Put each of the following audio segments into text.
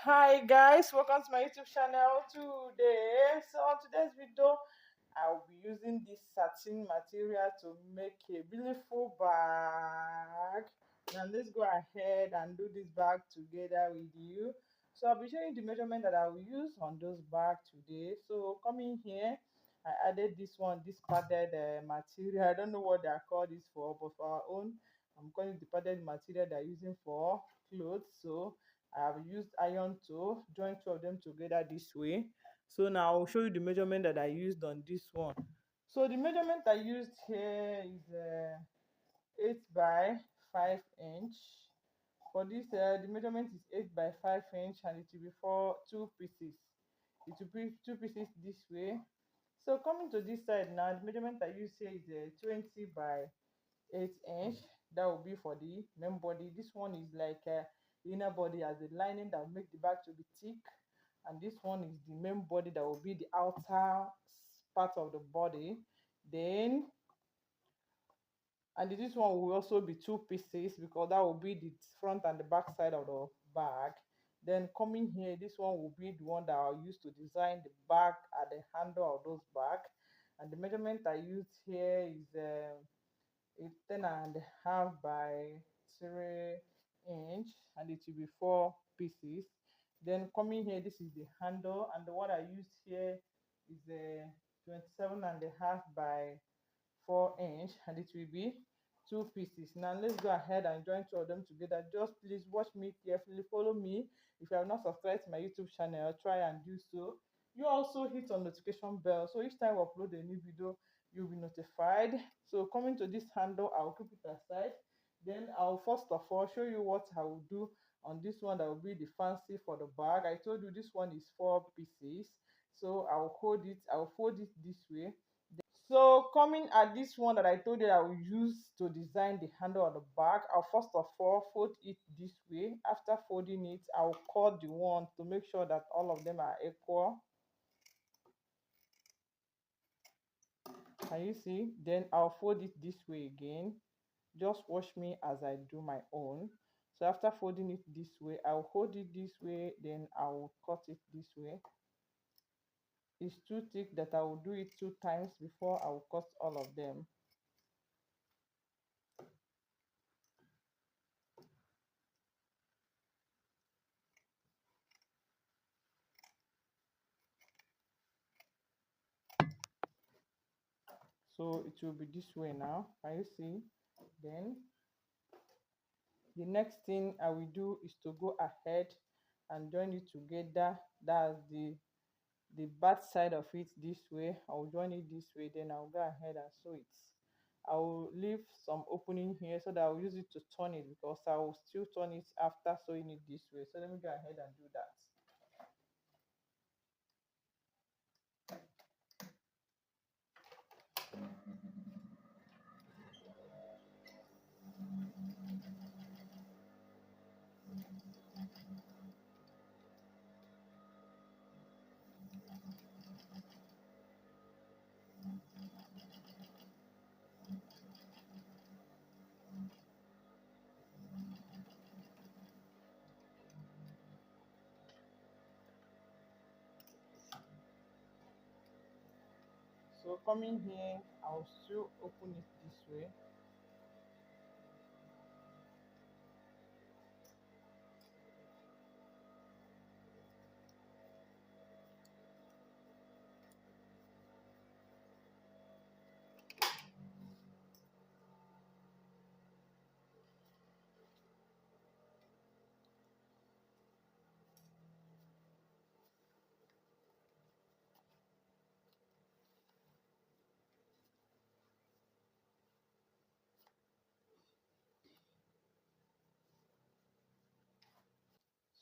Hi guys, welcome to my YouTube channel today. So on today's video, I'll be using this satin material to make a beautiful bag. Now let's go ahead and do this bag together with you. So I'll be showing you the measurement that I will use on those bag today. So coming here, I added this padded material. I don't know what they are called this for, but for our own, I'm calling it the padded material they're using for clothes. So I have used iron to join two of them together this way. So now I'll show you the measurement that I used on this one. So the measurement I used here is 8 by 5 inch. For this, the measurement is 8 by 5 inch, and it will be for two pieces. It will be two pieces this way. So coming to this side now, the measurement I use here is 20 by 8 inch. That will be for the main body. This one is like the inner body as the lining that will make the bag to be thick, and this one is the main body that will be the outer part of the body. Then and this one will also be two pieces because that will be the front and the back side of the bag. Then coming here, this one will be the one that I'll use to design the bag at the handle of those bag. And the measurement I used here is it's 10.5 by 3 inch, and it will be four pieces. Then coming here, this is the handle, and the one I used here is a 27.5 by 4 inch, and it will be two pieces. Now let's go ahead and join two of them together. Just please watch me carefully, follow me. If you have not subscribed to my YouTube channel, try and do so. You also hit on notification bell, so each time we upload a new video, you'll be notified. So coming to this handle, I'll keep it aside. Then I'll first of all show you what I will do on this one that will be the fancy for the bag. I told you this one is four pieces, so I'll fold it this way. So coming at this one that I told you I will use to design the handle of the bag, I'll first of all fold it this way. After folding it, I'll cut the one to make sure that all of them are equal. Can you see? Then I'll fold it this way again. Just watch me as I do my own. So after folding it this way, I'll hold it this way, then I'll cut it this way. It's too thick that I will do it two times before I'll cut all of them. So it will be this way now. Can you see? Then the next thing I will do is to go ahead and join it together. That's the back side of it this way. I'll join it this way, then I'll go ahead and sew it. I will leave some opening here so that I'll use it to turn it, because I will still turn it after sewing it this way. So let me go ahead and do that. So coming here, I'll still open it this way.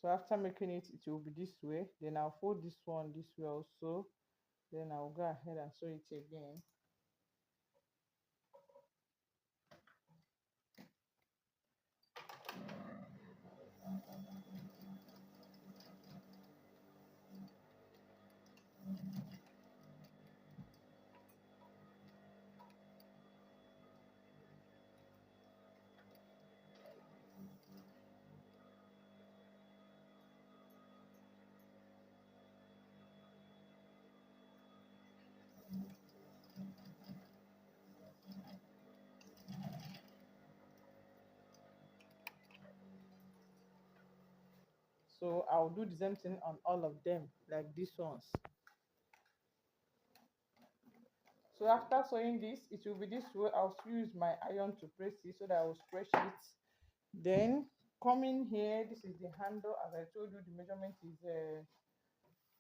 So after making it, it will be this way. Then I'll fold this one this way also. Then I'll go ahead and sew it again. So I'll do the same thing on all of them, like these ones. So after sewing this, it will be this way. I'll still use my iron to press it so that I will stretch it. Then coming here, this is the handle. As I told you, the measurement is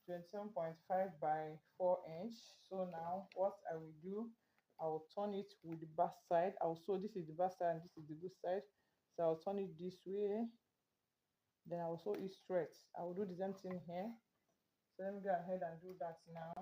27.5 by 4 inch. So now what I will do, I will turn it with the back side. So this is the back side and this is the good side. So I'll turn it this way. Then I will sew it straight. I will do the same thing here. So let me go ahead and do that now.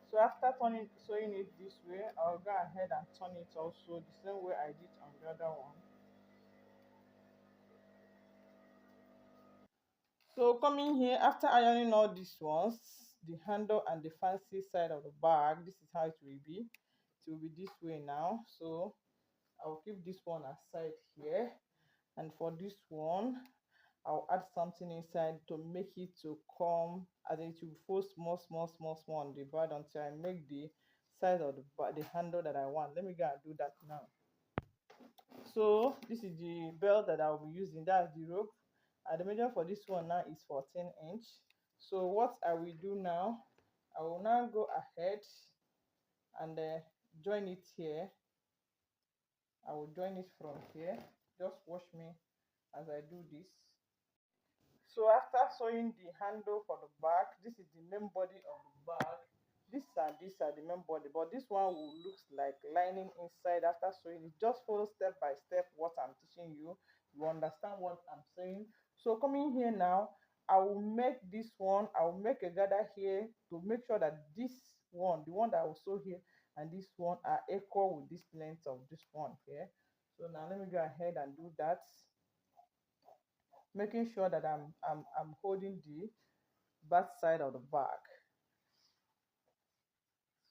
So after sewing it this way, I'll go ahead and turn it also the same way I did on the other one. So coming here, after ironing all these ones, the handle and the fancy side of the bag, this is how it will be. It will be this way now. So I'll keep this one aside here, and for this one I'll add something inside to make it to come, as it will fold small on the bag until I make the size of the handle that I want. Let me go and do that now. So this is the belt that I'll be using. That's the rope, and the measure for this one now is 14 inch. So what I will do now, I will now go ahead and join it here. I will join it from here. Just watch me as I do this. So after sewing the handle for the back, this is the main body of the bag. These are the main body, but this one will look like lining inside after sewing it. Just follow step by step what I'm teaching you. You understand what I'm saying? So coming here now, I will make this one, I will make a gather here to make sure that this one, the one that I will sew here, and this one are equal with this length of this one here. So now let me go ahead and do that, making sure that I'm holding the back side of the bag.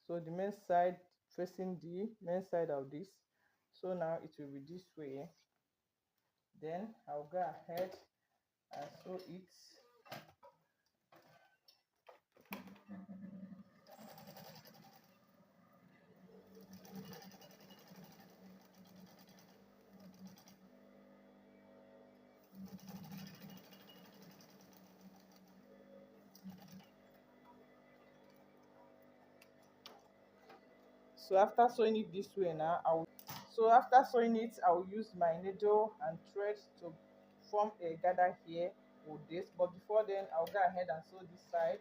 So the main side facing the main side of this. So now it will be this way. Then I'll go ahead and sew it. So after sewing it this way now, after sewing it, I will use my needle and thread to form a gather here with this. But before then, I'll go ahead and sew this side.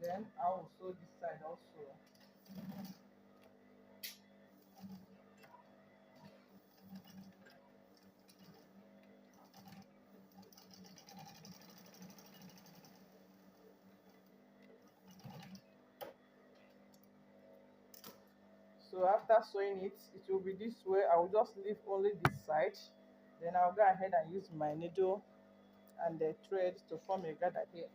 Then I will sew this side also. So after sewing it, it will be this way. I will just leave only this side. Then I'll go ahead and use my needle and the thread to form a gather here.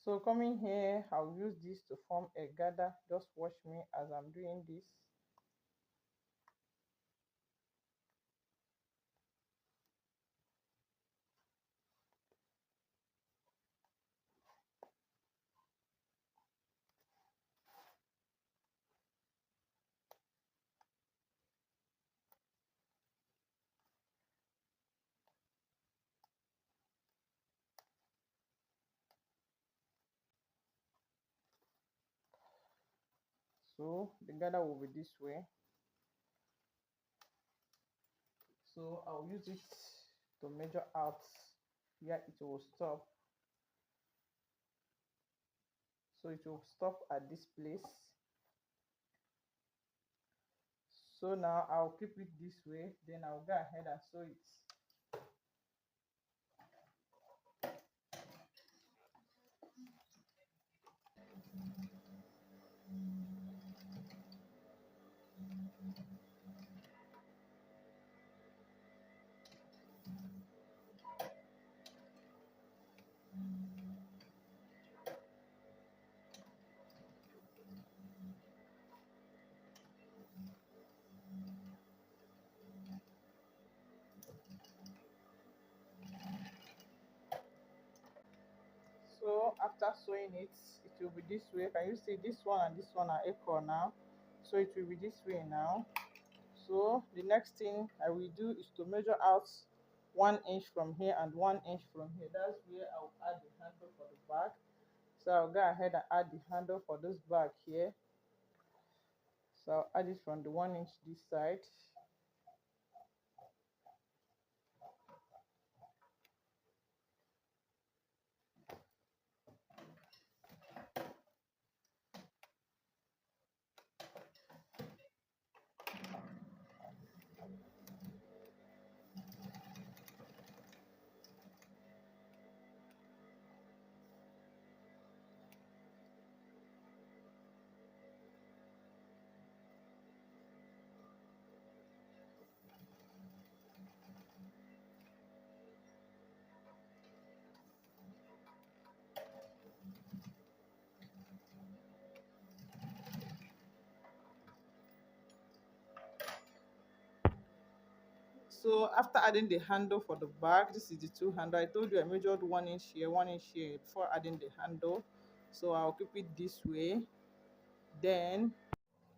So coming here, I'll use this to form a gather. Just watch me as I'm doing this. So the gather will be this way. So I'll use it to measure out where it will stop. So it will stop at this place. So now I'll keep it this way, then I'll go ahead and sew it. So after sewing it, it will be this way. Can you see this one and this one are equal now? So it will be this way now. So the next thing I will do is to measure out 1 inch from here and 1 inch from here. That's where I'll add the handle for the bag. So I'll go ahead and add the handle for this bag here. So I'll add it from the 1 inch this side. So after adding the handle for the bag, this is the two handle. I told you I measured 1 inch here, 1 inch here before adding the handle. So I'll keep it this way. Then,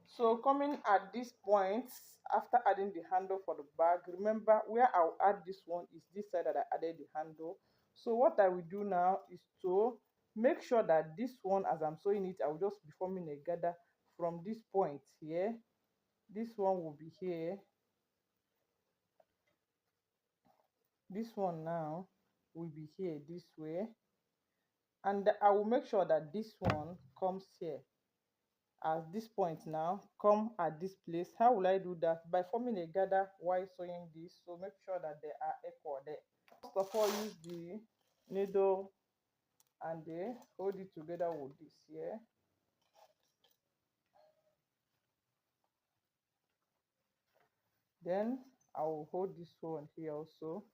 so coming at this point, after adding the handle for the bag, remember where I'll add this one is this side that I added the handle. So what I will do now is to make sure that this one, as I'm sewing it, I will just be forming a gather from this point here. This one will be here. This one now will be here this way, and I will make sure that this one comes here at this point. Now come at this place. How will I do that? By forming a gather while sewing this. So make sure that they are equal there. First of all, use the needle and hold it together with this here. Then I will hold this one here also.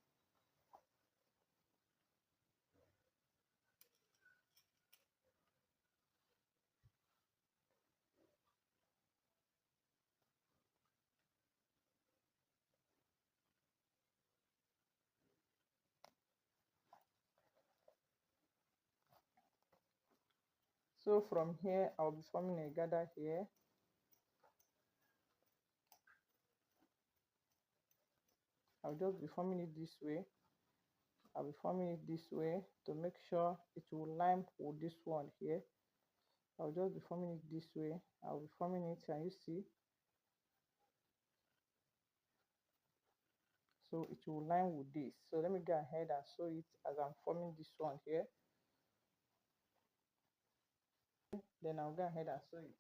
So from here I'll be forming a gather here. I'll just be forming it this way. I'll be forming it this way to make sure it will line with this one here. I'll just be forming it this way. I'll be forming it, and you see, so it will line with this. So let me go ahead and sew it as I'm forming this one here. Then I'll go ahead and sew it.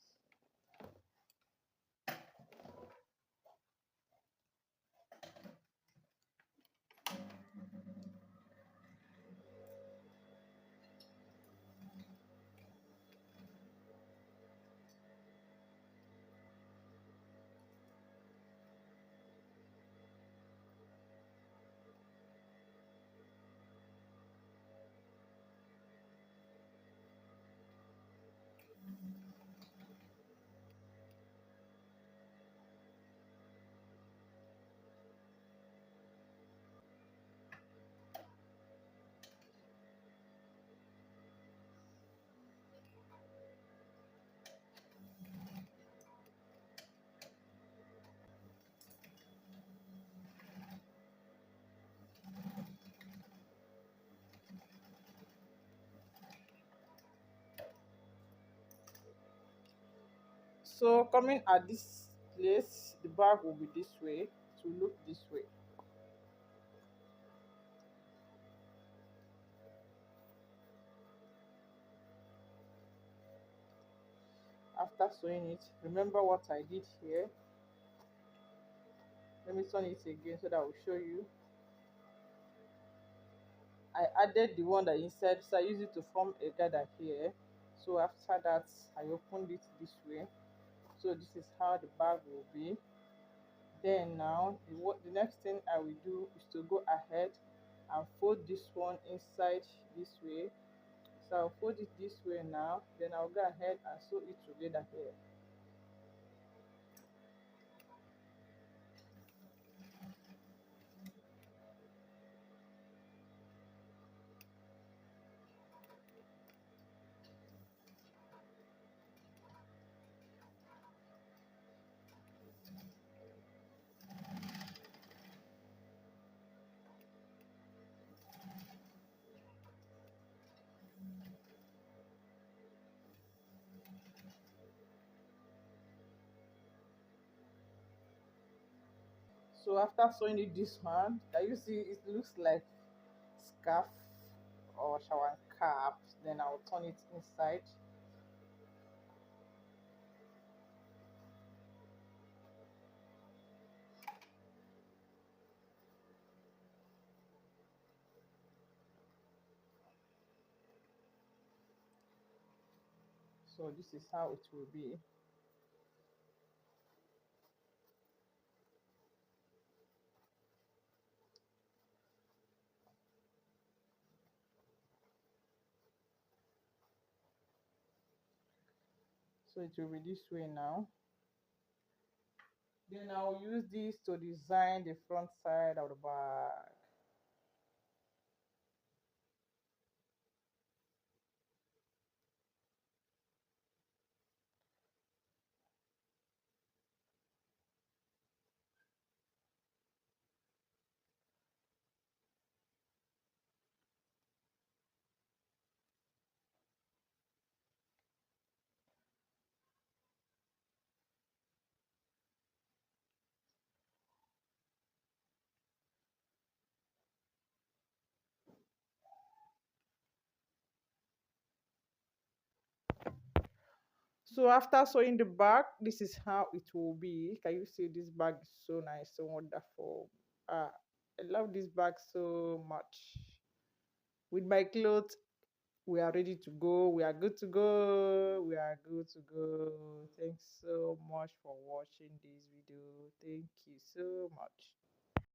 So coming at this place, the bag will be this way. It will look this way. After sewing it, remember what I did here. Let me turn it again so that I will show you. I added the one that inside, so I use it to form a gather here. So after that, I opened it this way. So this is how the bag will be. Then now the next thing I will do is to go ahead and fold this one inside this way. So I'll fold it this way now, then I'll go ahead and sew it together here. So after sewing it this one, can you see it looks like scarf or shower cap? Then I'll turn it inside. So this is how it will be. So it will be this way now. Then I'll use this to design the front side of the bag. So after sewing the bag, this is how it will be. Can you see this bag is so nice, so wonderful. I love this bag so much. With my clothes, we are ready to go. We are good to go. We are good to go. Thanks so much for watching this video. Thank you so much.